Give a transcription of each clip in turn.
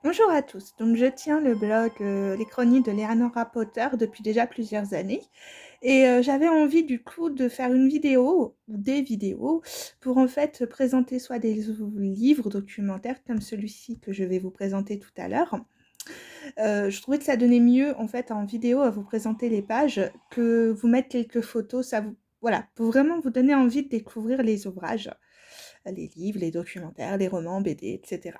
Bonjour à tous, donc je tiens le blog Les Chroniques de Leonora Potter depuis déjà plusieurs années et j'avais envie du coup de faire une vidéo ou des vidéos pour en fait présenter soit des livres documentaires comme celui-ci que je vais vous présenter tout à l'heure. Je trouvais que ça donnait mieux en fait en vidéo à vous présenter les pages que vous mettre quelques photos, ça vous voilà, pour vraiment vous donner envie de découvrir les ouvrages, les livres, les documentaires, les romans, BD, etc.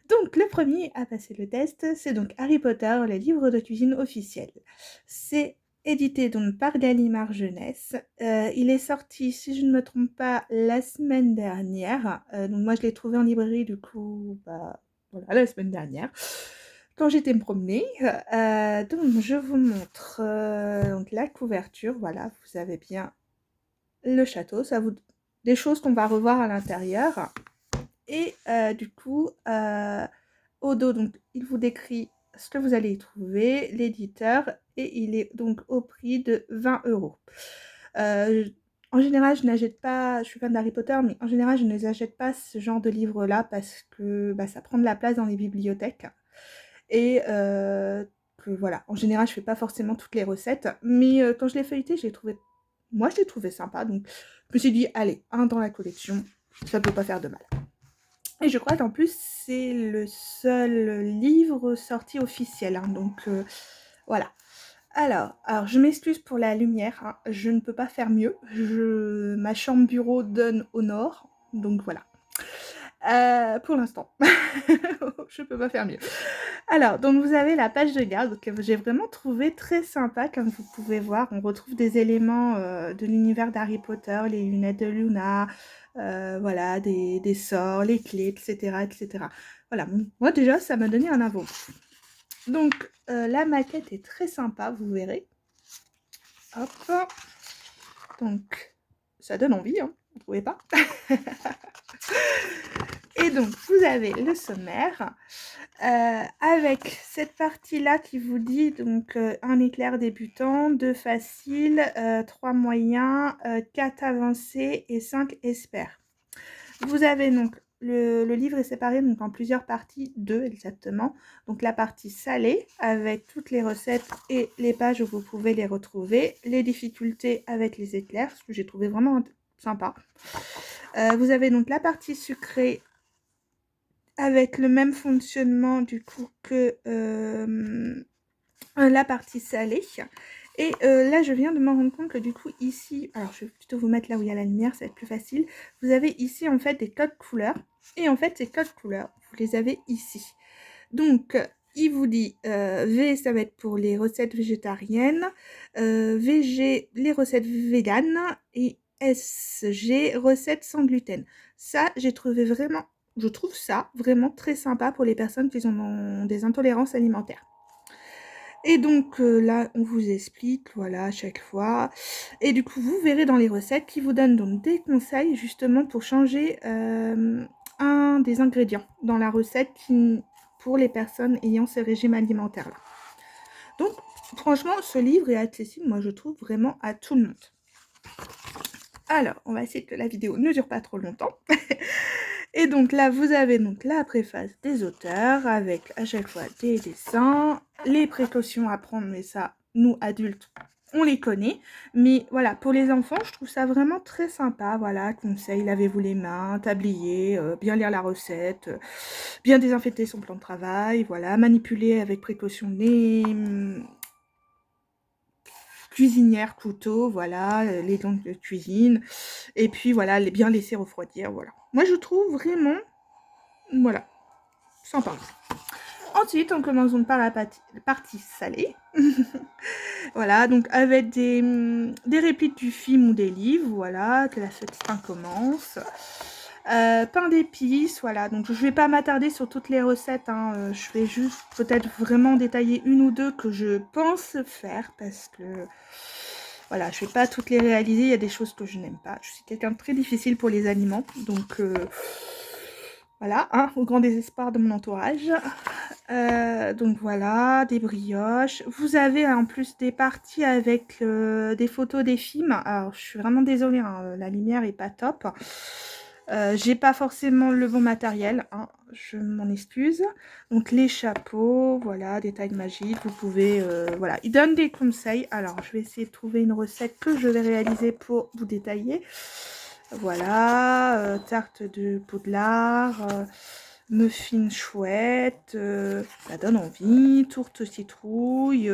Donc, le premier à passer le test, c'est donc Harry Potter, le livre de cuisine officiel. C'est édité donc par Gallimard Jeunesse. Il est sorti, si je ne me trompe pas, la semaine dernière. Donc moi, je l'ai trouvé en librairie, du coup, voilà, la semaine dernière, quand j'étais me promener. Donc, je vous montre donc, la couverture. Voilà, vous avez bien le château. Ça vous... Des choses qu'on va revoir à l'intérieur. Et du coup, au dos, donc, il vous décrit ce que vous allez y trouver, l'éditeur, et il est donc au prix de 20 euros. En général, je n'achète pas, je suis fan d'Harry Potter, mais en général, je ne les achète pas ce genre de livres-là parce que ça prend de la place dans les bibliothèques. Et que voilà, en général, je fais pas forcément toutes les recettes, mais quand je l'ai feuilleté, moi, je l'ai trouvé sympa, donc je me suis dit, allez, un dans la collection, ça peut pas faire de mal. Et je crois qu'en plus, c'est le seul livre sorti officiel, hein, donc voilà. Alors, je m'excuse pour la lumière, hein, je ne peux pas faire mieux. Ma chambre bureau donne au nord, donc voilà. Pour l'instant, je peux pas faire mieux. Alors, donc vous avez la page de garde que j'ai vraiment trouvé très sympa, comme vous pouvez voir. On retrouve des éléments de l'univers d'Harry Potter, les lunettes de Luna, voilà, des sorts, les clés, etc., etc. Voilà, moi déjà, ça m'a donné un avant. Donc, la maquette est très sympa, vous verrez. Hop. Donc, ça donne envie, hein, vous trouvez pas? Et donc, vous avez le sommaire avec cette partie-là qui vous dit donc un éclair débutant, 2 faciles, 3 moyens, 4 avancés et 5 experts. Vous avez donc le livre est séparé donc en plusieurs parties, 2 exactement. Donc la partie salée avec toutes les recettes et les pages où vous pouvez les retrouver, les difficultés avec les éclairs, ce que j'ai trouvé vraiment sympa. Vous avez donc la partie sucrée avec le même fonctionnement du coup que la partie salée. Et là, je viens de me rendre compte que du coup, ici, alors je vais plutôt vous mettre là où il y a la lumière, ça va être plus facile. Vous avez ici, en fait, des codes couleurs. Et en fait, ces codes couleurs, vous les avez ici. Donc, il vous dit V, ça va être pour les recettes végétariennes. VG, les recettes véganes. Et SG, recettes sans gluten. Ça, je trouve ça vraiment très sympa pour les personnes qui ont des intolérances alimentaires. Et donc là, on vous explique, voilà, à chaque fois. Et du coup, vous verrez dans les recettes qui vous donnent donc des conseils justement pour changer un des ingrédients dans la recette pour les personnes ayant ce régime alimentaire-là. Donc, franchement, ce livre est accessible, moi, je trouve vraiment à tout le monde. Alors, on va essayer que la vidéo ne dure pas trop longtemps. Et donc là, vous avez donc la préface des auteurs avec à chaque fois des dessins, les précautions à prendre, mais ça, nous adultes, on les connaît. Mais voilà, pour les enfants, je trouve ça vraiment très sympa. Voilà, conseil, lavez-vous les mains, tablier, bien lire la recette, bien désinfecter son plan de travail, voilà, manipuler avec précaution les cuisinières, couteaux, voilà, les gants de cuisine, et puis voilà, les bien laisser refroidir, voilà. Moi, je trouve vraiment, voilà, sympa. Ensuite, on commence donc par la partie salée. Voilà, donc avec des répliques du film ou des livres, voilà, que la fête commence. Pain d'épices, voilà, donc je vais pas m'attarder sur toutes les recettes, hein, je vais juste peut-être vraiment détailler une ou deux que je pense faire, parce que, voilà, je vais pas toutes les réaliser, il y a des choses que je n'aime pas. Je suis quelqu'un de très difficile pour les aliments, donc voilà, hein, au grand désespoir de mon entourage. Donc voilà, des brioches. Vous avez en plus des parties avec des photos des films. Alors, je suis vraiment désolée, hein, la lumière est pas top. J'ai pas forcément le bon matériel, hein, je m'en excuse. Donc les chapeaux, voilà, des tailles magiques, vous pouvez, voilà, il donne des conseils. Alors je vais essayer de trouver une recette que je vais réaliser pour vous détailler. Voilà, tarte de poudlard, muffins chouette, ça donne envie, tourte citrouille,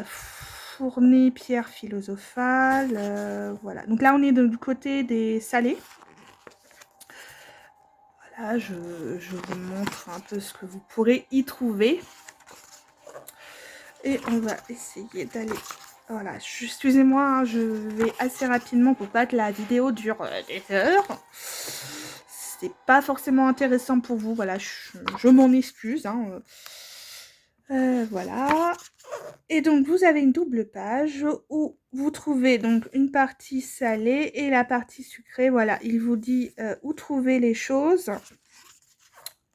fournées pierre philosophale, voilà. Donc là on est du côté des salés. Voilà, je vous montre un peu ce que vous pourrez y trouver. Et on va essayer d'aller... Voilà, excusez-moi, hein, je vais assez rapidement pour pas que la vidéo dure des heures. C'est pas forcément intéressant pour vous, voilà, je m'en excuse. Hein. Voilà. Et donc, vous avez une double page où vous trouvez donc une partie salée et la partie sucrée. Voilà, il vous dit où trouver les choses.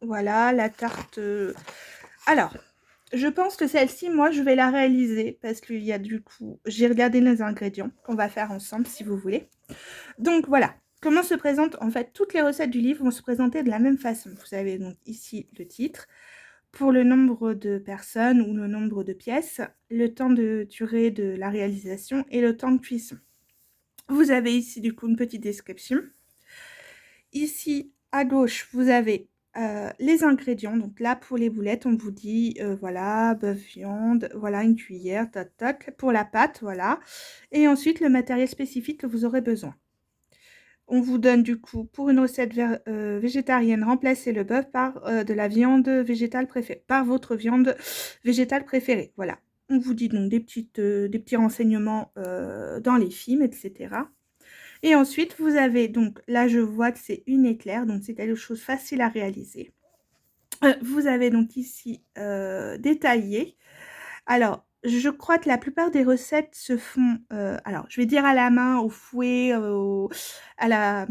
Voilà, la tarte... Alors, je pense que celle-ci, moi, je vais la réaliser parce qu'il y a du coup... J'ai regardé les ingrédients qu'on va faire ensemble, si vous voulez. Donc, voilà. Comment se présentent... En fait, toutes les recettes du livre vont se présenter de la même façon. Vous avez donc ici le titre. Pour le nombre de personnes ou le nombre de pièces, le temps de durée de la réalisation et le temps de cuisson. Vous avez ici, du coup, une petite description. Ici, à gauche, vous avez les ingrédients. Donc là, pour les boulettes, on vous dit, voilà, bœuf, viande, voilà, une cuillère, toc, toc, pour la pâte, voilà. Et ensuite, le matériel spécifique que vous aurez besoin. On vous donne du coup, pour une recette végétarienne, remplacez le bœuf par de la viande végétale préférée, par votre viande végétale préférée. Voilà. On vous dit donc des petits renseignements dans les films, etc. Et ensuite, vous avez donc, là je vois que c'est une éclair, donc c'est quelque chose de facile à réaliser. Vous avez donc ici détaillé. Alors, je crois que la plupart des recettes se font, alors je vais dire à la main, au fouet, à la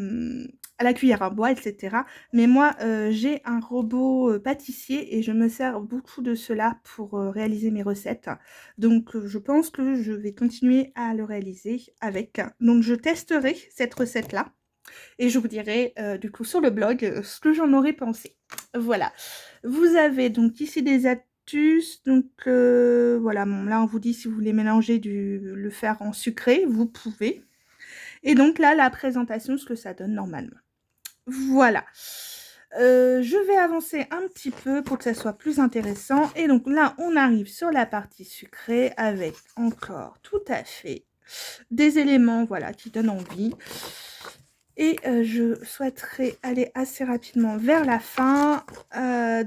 cuillère à bois, etc. Mais moi, j'ai un robot pâtissier et je me sers beaucoup de cela pour réaliser mes recettes. Donc, je pense que je vais continuer à le réaliser avec. Donc, je testerai cette recette-là et je vous dirai du coup sur le blog ce que j'en aurais pensé. Voilà. Vous avez donc ici des astuces. Donc voilà, bon, là on vous dit si vous voulez mélanger le faire en sucré, vous pouvez. Et donc là, la présentation, ce que ça donne normalement. Voilà. Je vais avancer un petit peu pour que ça soit plus intéressant. Et donc là, on arrive sur la partie sucrée avec encore tout à fait des éléments, voilà, qui donnent envie. Et je souhaiterais aller assez rapidement vers la fin. Alors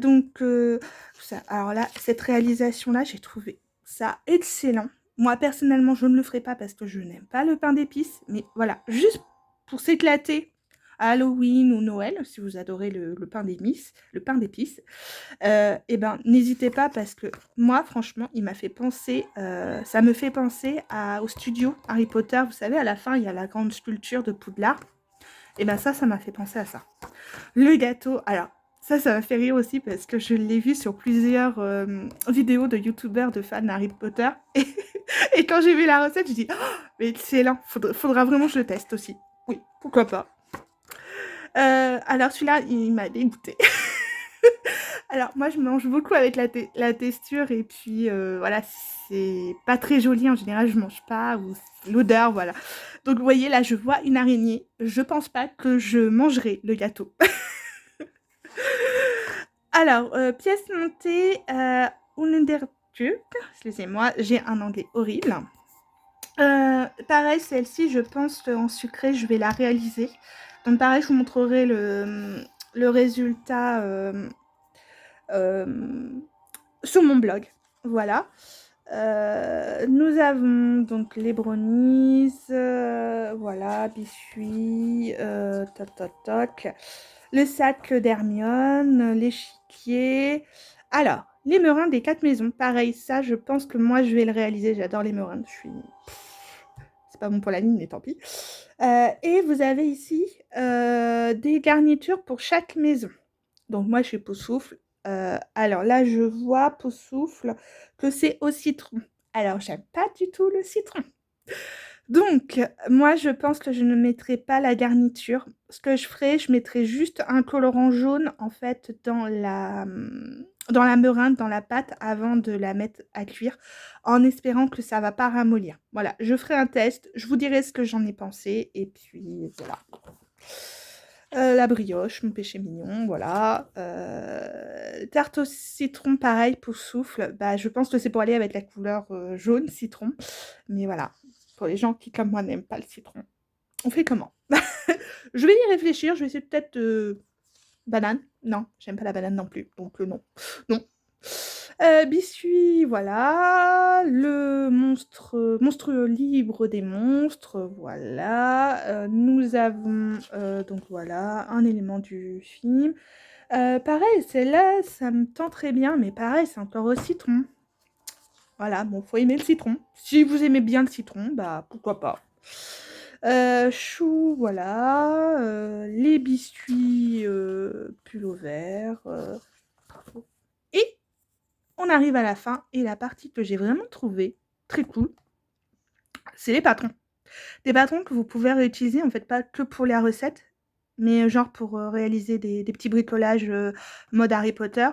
là, cette réalisation-là, j'ai trouvé ça excellent. Moi, personnellement, je ne le ferai pas parce que je n'aime pas le pain d'épices. Mais voilà, juste pour s'éclater à Halloween ou Noël, si vous adorez le pain d'épices, et ben n'hésitez pas parce que moi, franchement, il m'a fait penser, ça me fait penser au studio Harry Potter. Vous savez, à la fin, il y a la grande sculpture de Poudlard. Et ben ça m'a fait penser à ça. Le gâteau, alors ça m'a fait rire aussi parce que je l'ai vu sur plusieurs vidéos de youtubeurs de fans d'Harry Potter. Et quand j'ai vu la recette, je dis, oh, mais excellent, faudra vraiment que je le teste aussi. Oui, pourquoi pas. Alors celui-là, il m'a dégoûté. Alors moi, je mange beaucoup avec la texture et puis voilà, c'est pas très joli en général, je mange pas, ou l'odeur, voilà. Donc vous voyez, là, je vois une araignée. Je pense pas que je mangerai le gâteau. Alors, pièce montée, Unterstück. Excusez-moi, j'ai un anglais horrible. Pareil, celle-ci, je pense qu'en sucré, je vais la réaliser. Donc pareil, je vous montrerai le résultat sur mon blog. Voilà. Nous avons donc les brownies, voilà, biscuits, toc toc toc, le sac d'Hermione, l'échiquier. Alors, les meringues des 4 maisons, pareil, ça je pense que moi je vais le réaliser, j'adore les meringues, c'est pas bon pour la ligne, mais tant pis. Et vous avez ici des garnitures pour chaque maison. Donc moi je suis Poussoufle. Alors là je vois Poussoufle que c'est au citron. Alors j'aime pas du tout le citron. Donc, moi, je pense que je ne mettrai pas la garniture. Ce que je ferai, je mettrai juste un colorant jaune, en fait, dans la meringue, dans la pâte, avant de la mettre à cuire, en espérant que ça va pas ramollir. Voilà, je ferai un test, je vous dirai ce que j'en ai pensé, et puis voilà. La brioche, mon péché mignon, voilà. Tarte au citron, pareil, pour souffle. Bah, je pense que c'est pour aller avec la couleur jaune citron. Mais voilà, pour les gens qui, comme moi, n'aiment pas le citron, on fait comment? Je vais y réfléchir, je vais essayer peut-être banane. Non, j'aime pas la banane non plus, donc non. Non. Biscuit, voilà. Le monstre, monstrueux libre des monstres, voilà. Nous avons, donc voilà, un élément du film. Pareil, celle-là, ça me tend très bien, mais pareil, c'est encore au citron. Voilà, bon, faut aimer le citron. Si vous aimez bien le citron, bah pourquoi pas. Chou, voilà. Les biscuits pull au vert. Et on arrive à la fin. Et la partie que j'ai vraiment trouvée très cool, c'est les patrons. Des patrons que vous pouvez réutiliser, en fait, pas que pour la recette, mais genre pour réaliser des petits bricolages mode Harry Potter.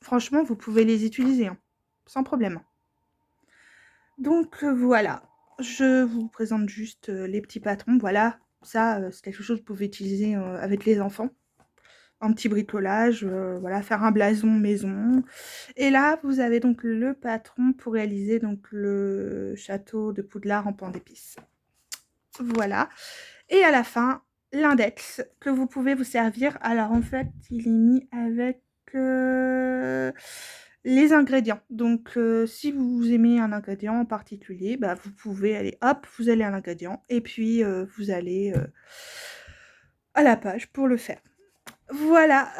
Franchement, vous pouvez les utiliser, hein, sans problème. Donc voilà, je vous présente juste les petits patrons. Voilà, ça, c'est quelque chose que vous pouvez utiliser avec les enfants. Un petit bricolage, voilà, faire un blason maison. Et là, vous avez donc le patron pour réaliser donc le château de Poudlard en pain d'épices. Voilà. Et à la fin, l'index que vous pouvez vous servir. Alors en fait, il est mis avec les ingrédients. Donc si vous aimez un ingrédient en particulier, bah, vous pouvez aller, hop, vous allez à l'ingrédient et puis vous allez à la page pour le faire. Voilà,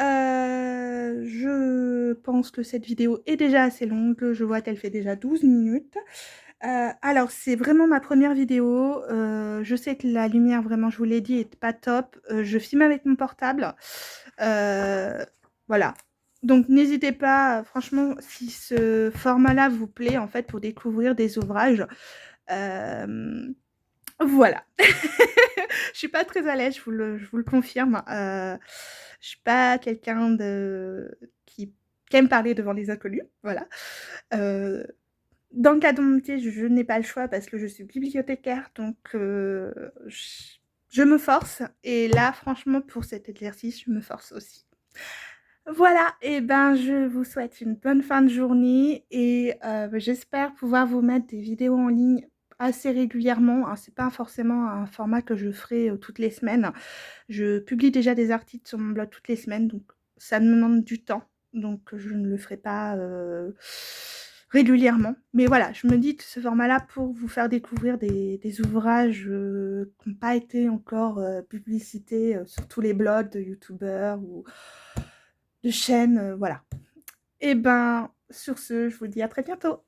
je pense que cette vidéo est déjà assez longue. Je vois qu'elle fait déjà 12 minutes. Alors c'est vraiment ma première vidéo. Je sais que la lumière, vraiment, je vous l'ai dit, est pas top. Je filme avec mon portable. Voilà. Donc n'hésitez pas, franchement, si ce format-là vous plaît, en fait, pour découvrir des ouvrages. Voilà. Je suis pas très à l'aise, je vous le confirme. Je suis pas quelqu'un qui aime parler devant les inconnus, voilà. Euh, Dans le cas de mon métier, je n'ai pas le choix parce que je suis bibliothécaire, donc je me force. Et là, franchement, pour cet exercice, je me force aussi. Voilà, et ben je vous souhaite une bonne fin de journée et j'espère pouvoir vous mettre des vidéos en ligne assez régulièrement, hein. C'est pas forcément un format que je ferai toutes les semaines. Je publie déjà des articles sur mon blog toutes les semaines, donc ça me demande du temps. Donc je ne le ferai pas régulièrement. Mais voilà, je me dis que ce format-là, pour vous faire découvrir des ouvrages qui n'ont pas été encore publicités sur tous les blogs de youtubeurs ou de chaînes, voilà. Et ben, sur ce, je vous dis à très bientôt.